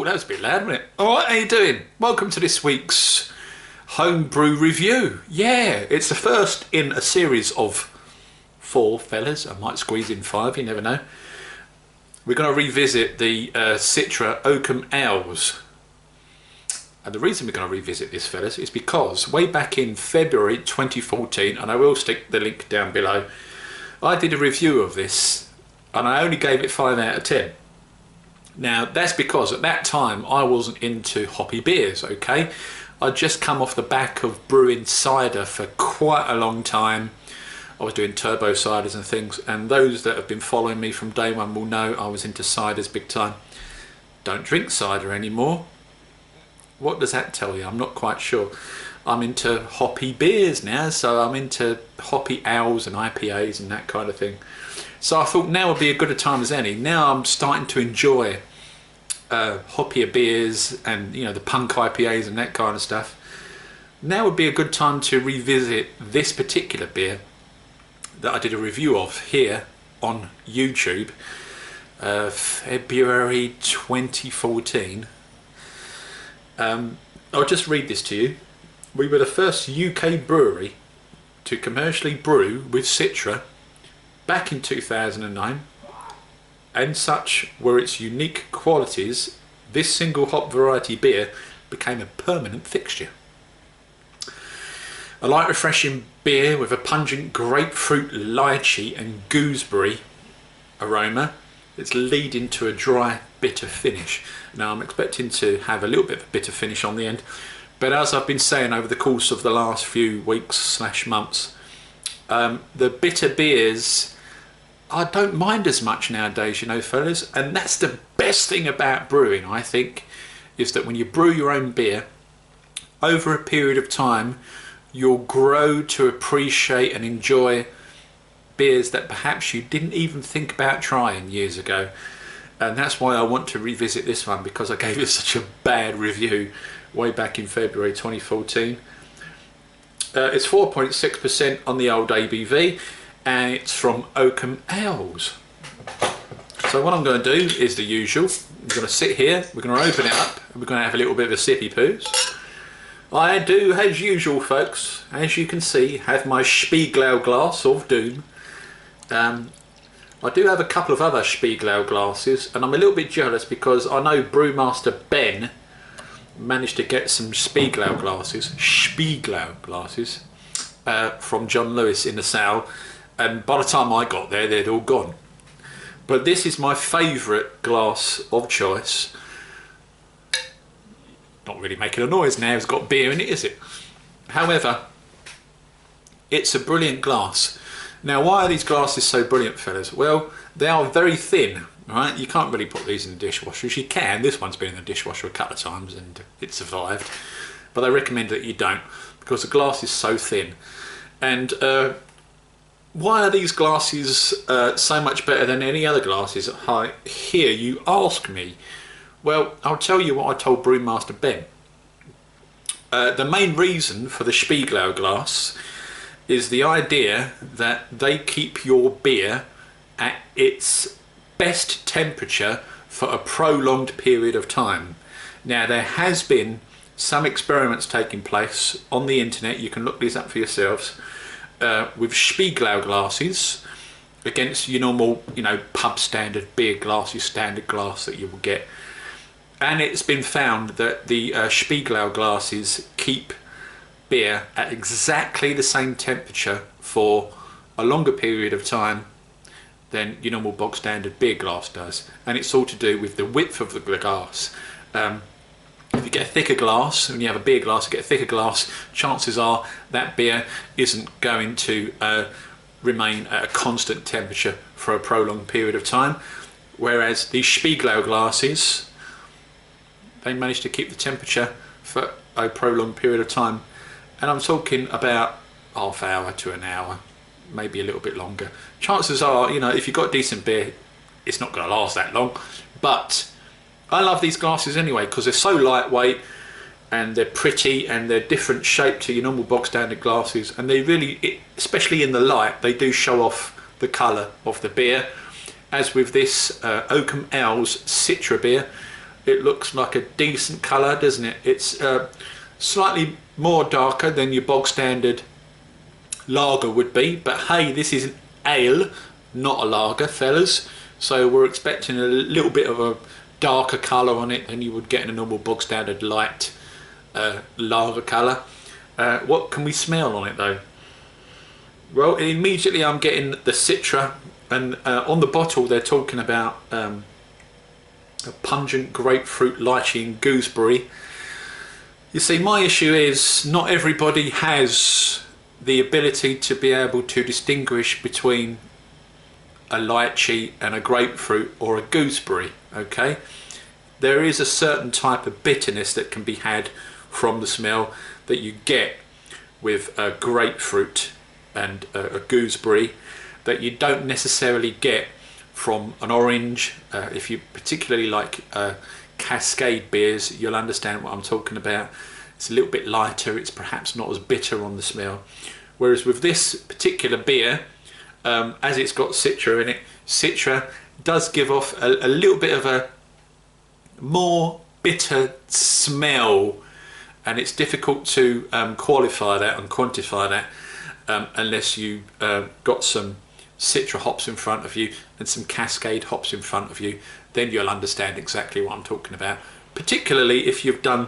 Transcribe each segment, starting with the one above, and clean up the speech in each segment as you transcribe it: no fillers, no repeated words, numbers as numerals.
Oh, that was a bit loud, wasn't it? All right, how you doing? Welcome to this week's homebrew review. Yeah, it's the first in a series of 4 fellas. I might squeeze in 5, you never know. We're going to revisit the Citra Oakham Ales. And the reason we're going to revisit this, fellas, is because way back in February 2014, and I will stick the link down below, I did a review of this and I only gave it 5 out of 10. Now that's because at that time I wasn't into hoppy beers, okay? I'd just come off the back of brewing cider for quite a long time. I was doing turbo ciders and things, and those that have been following me from day one will know I was into ciders big time. Don't drink cider anymore. What does that tell you? I'm not quite sure. I'm into hoppy beers now, so I'm into hoppy ales and IPAs and that kind of thing. So I thought now would be as good a time as any. Now I'm starting to enjoy hoppier beers and, you know, the punk IPAs and that kind of stuff. Now would be a good time to revisit this particular beer that I did a review of here on YouTube, February 2014. I'll just read this to you. We were the first UK brewery to commercially brew with Citra back in 2009, and such were its unique qualities, this single hop variety beer became a permanent fixture. A light refreshing beer with a pungent grapefruit, lychee and gooseberry aroma that's leading to a dry, bitter finish. Now I'm expecting to have a little bit of a bitter finish on the end, but as I've been saying over the course of the last few weeks / months, the bitter beers I don't mind as much nowadays, you know, fellas, and that's the best thing about brewing, I think, is that when you brew your own beer, over a period of time you'll grow to appreciate and enjoy beers that perhaps you didn't even think about trying years ago. And that's why I want to revisit this one, because I gave it such a bad review way back in February 2014. It's 4.6% on the old ABV, and it's from Oakham Ales. So what I'm going to do is the usual. We're going to sit here, we're going to open it up, and we're going to have a little bit of a sippy poos. I do, as usual folks, as you can see, have my Spiegelau glass of doom. I do have a couple of other Spiegelau glasses, and I'm a little bit jealous because I know Brewmaster Ben managed to get some Spiegelau glasses from John Lewis in the sale, and by the time I got there they'd all gone. But this is my favourite glass of choice. Not really making a noise now, it's got beer in it, is it? However, it's a brilliant glass. Now why are these glasses so brilliant, fellas? Well, they are very thin, right? You can't really put these in the dishwashers. You can, this one's been in the dishwasher a couple of times and it survived, but I recommend that you don't, because the glass is so thin. And why are these glasses so much better than any other glasses? I hear you ask me. Well, I'll tell you what I told Brewmaster Ben. The main reason for the Spiegelau glass is the idea that they keep your beer at its best temperature for a prolonged period of time. Now there has been some experiments taking place on the internet, you can look these up for yourselves, with Spiegelau glasses against your normal, you know, pub standard beer glass, your standard glass that you will get. And it's been found that the Spiegelau glasses keep beer at exactly the same temperature for a longer period of time than your normal bog standard beer glass does. And it's all to do with the width of the glass. If you get a thicker glass, when you have a beer glass, you get a thicker glass, chances are that beer isn't going to remain at a constant temperature for a prolonged period of time. Whereas these Spiegelau glasses, they manage to keep the temperature for a prolonged period of time. And I'm talking about half hour to an hour, maybe a little bit longer. Chances are, you know, if you've got decent beer, it's not going to last that long. But I love these glasses anyway because they're so lightweight and they're pretty and they're different shape to your normal box standard glasses, and they really, especially in the light, they do show off the colour of the beer. As with this Oakham Ales Citra beer, it looks like a decent colour, doesn't it? It's slightly more darker than your bog standard lager would be, but hey, this is an ale, not a lager, fellas, so we're expecting a little bit of a darker colour on it than you would get in a normal bog standard light lager colour. What can we smell on it though? Well, immediately I'm getting the Citra, and on the bottle they're talking about a pungent grapefruit, lychee and gooseberry. You see, my issue is not everybody has the ability to be able to distinguish between a lychee and a grapefruit or a gooseberry, okay? There is a certain type of bitterness that can be had from the smell that you get with a grapefruit and a gooseberry that you don't necessarily get from an orange. If you particularly like Cascade beers, you'll understand what I'm talking about. It's a little bit lighter, it's perhaps not as bitter on the smell. Whereas with this particular beer, as it's got Citra in it, Citra does give off a little bit of a more bitter smell, and it's difficult to qualify that and quantify that unless you got some Citra hops in front of you and some Cascade hops in front of you. Then you'll understand exactly what I'm talking about, particularly if you've done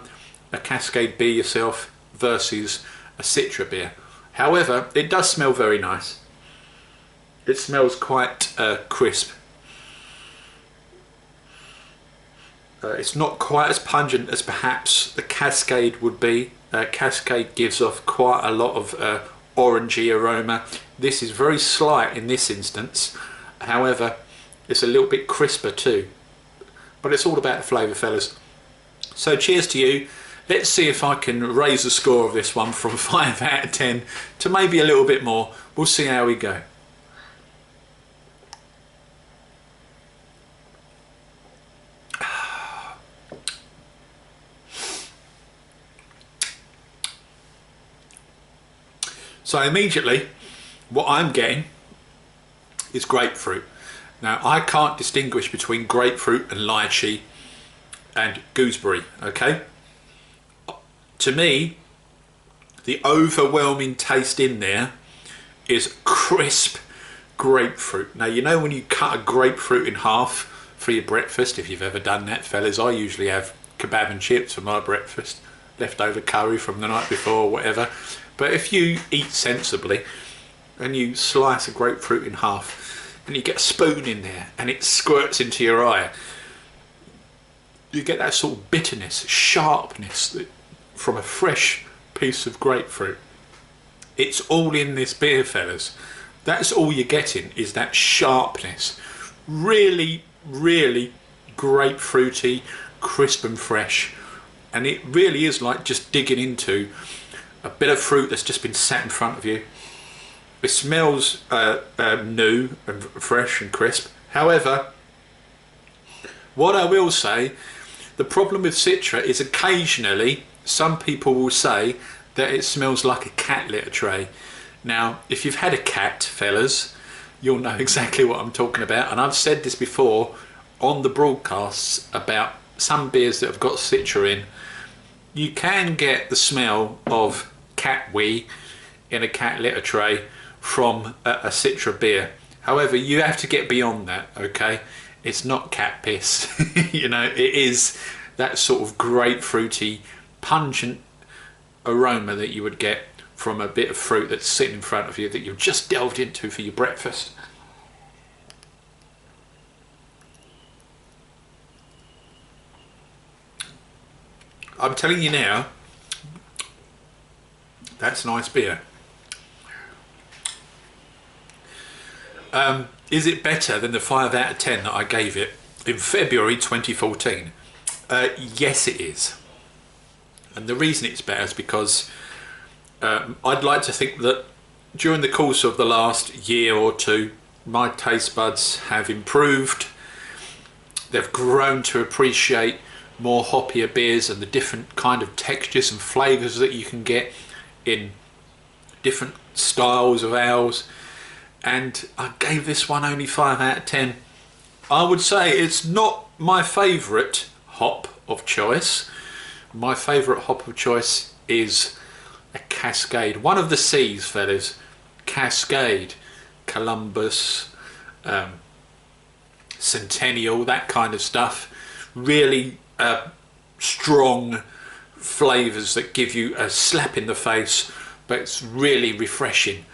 a Cascade beer yourself versus a Citra beer. However, it does smell very nice. It smells quite crisp. It's not quite as pungent as perhaps the Cascade would be. Cascade gives off quite a lot of orangey aroma. This is very slight in this instance. However, it's a little bit crisper too. But it's all about the flavour, fellas. So cheers to you. Let's see if I can raise the score of this one from 5 out of 10 to maybe a little bit more. We'll see how we go. So immediately, what I'm getting is grapefruit. Now, I can't distinguish between grapefruit and lychee and gooseberry, okay? To me, the overwhelming taste in there is crisp grapefruit. Now, you know when you cut a grapefruit in half for your breakfast, if you've ever done that, fellas, I usually have kebab and chips for my breakfast, leftover curry from the night before or whatever. But if you eat sensibly and you slice a grapefruit in half and you get a spoon in there and it squirts into your eye, you get that sort of bitterness, sharpness from a fresh piece of grapefruit. It's all in this beer, fellas. That's all you're getting, is that sharpness. Really, really grapefruity, crisp and fresh. And it really is like just digging into a bit of fruit that's just been sat in front of you. It smells new and fresh and crisp. However, what I will say, the problem with Citra is occasionally some people will say that it smells like a cat litter tray. Now, if you've had a cat, fellas, you'll know exactly what I'm talking about. And I've said this before on the broadcasts about some beers that have got Citra in. You can get the smell of cat wee in a cat litter tray from a Citra beer. However, you have to get beyond that, okay? It's not cat piss. You know, it is that sort of grapefruity, pungent aroma that you would get from a bit of fruit that's sitting in front of you that you've just delved into for your breakfast. I'm telling you now, that's nice beer. Is it better than the 5 out of 10 that I gave it in February 2014? Yes, it is. And the reason it's better is because I'd like to think that during the course of the last year or two, my taste buds have improved. They've grown to appreciate more hoppier beers and the different kind of textures and flavours that you can get in different styles of ales. And I gave this one only 5 out of 10. I would say it's not my favourite hop of choice. My favourite hop of choice is a Cascade. One of the C's, fellas. Cascade, Columbus, Centennial, that kind of stuff. Really strong flavours that give you a slap in the face, but it's really refreshing.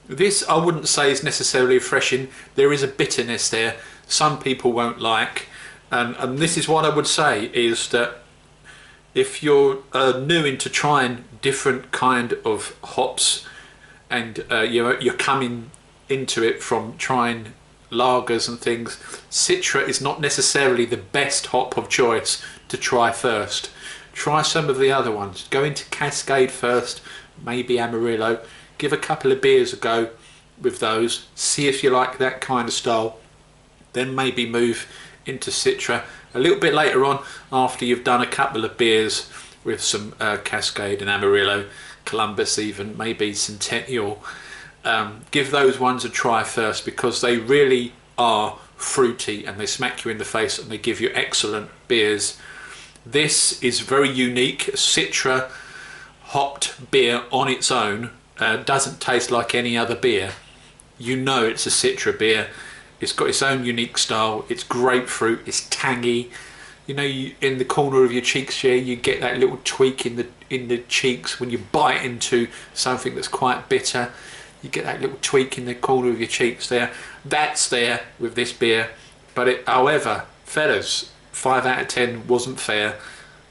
This I wouldn't say is necessarily refreshing. There is a bitterness there some people won't like, and this is what I would say is that if you're new into trying different kind of hops, and you're coming into it from trying lagers and things, Citra is not necessarily the best hop of choice to try first. Try some of the other ones. Go into Cascade first, maybe Amarillo. Give a couple of beers a go with those. See if you like that kind of style. Then maybe move into Citra a little bit later on, after you've done a couple of beers with some Cascade and Amarillo, Columbus, even maybe Centennial. Give those ones a try first, because they really are fruity and they smack you in the face and they give you excellent beers. This is very unique. Citra hopped beer on its own doesn't taste like any other beer. You know it's a Citra beer. It's got its own unique style. It's grapefruit, it's tangy. You know, in the corner of your cheeks here, you get that little tweak in the cheeks when you bite into something that's quite bitter. You get that little tweak in the corner of your cheeks there. That's there with this beer. But however, fellas, 5 out of 10 wasn't fair.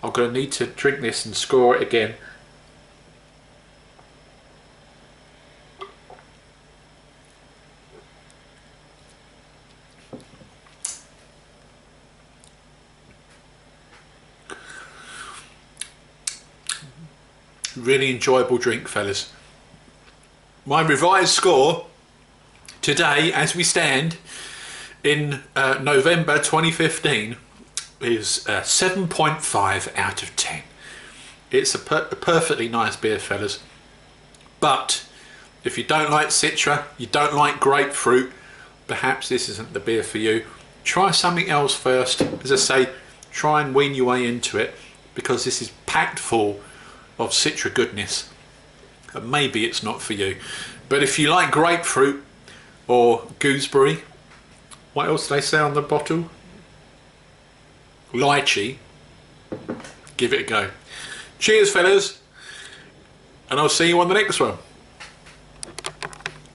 I'm going to need to drink this and score it again. Really enjoyable drink, fellas. My revised score today, as we stand in November 2015, is 7.5 out of 10. It's a perfectly nice beer, fellas. But if you don't like Citra, you don't like grapefruit, perhaps this isn't the beer for you. Try something else first. As I say, try and wean your way into it, because this is packed full of Citra goodness. And maybe it's not for you. But if you like grapefruit or gooseberry, what else do they say on the bottle? Lychee. Give it a go. Cheers, fellas, and I'll see you on the next one.